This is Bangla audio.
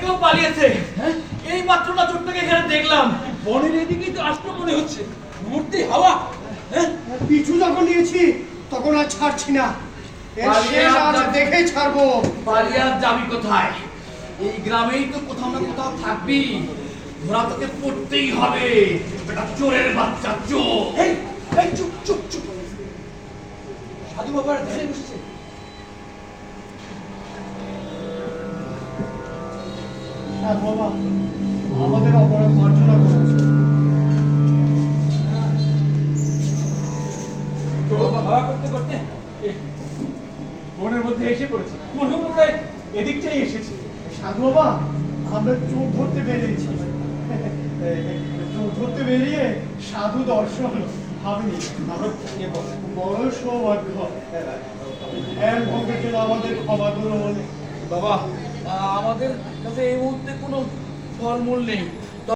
থেকেও পালিয়েছে। হ্যাঁ, এই মাত্র না চোখ থেকে এখানে দেখলাম। বনের এদিকেই তো আসতে মনে হচ্ছে। মুহূর্তে হাওয়া। হ্যাঁ, পিছু যখন নিয়েছি তখন আর ছাড়ছি না। এর শেষ আজ দেখে ছাড়বো। পালিয়ার যাবি কোথায়? এই গ্রামেই তো কোথাও না কোথাও থাকবি। ধরা তোকে পড়তেই হবে। এটা চোরের বাচ্চা, চোর। এই এই চুপ চুপ চুপ। সাধু বাবার ধ্যানে বসেছে। হ্যাঁ বাবা, আমাদের অপরাধ মার্জনা করুন। তো হাওয়া করতে করতে বনের মধ্যে এসে পড়েছে। মনে হলো প্রায় এদিকটাই এসেছে। সাধু বাবা, আমরা চোর ধরতে বেরিয়েছি। চোর ধরতে বেরিয়ে সাধু দর্শন ভাবিনি। আমরা বড় সৌভাগ্য। ধ্যান ভঙ্গের জন্য আমাদের ক্ষমা করুন। বাবা, আমাদের কাছে এই মুহূর্তে কোনো ফলমূল নেই।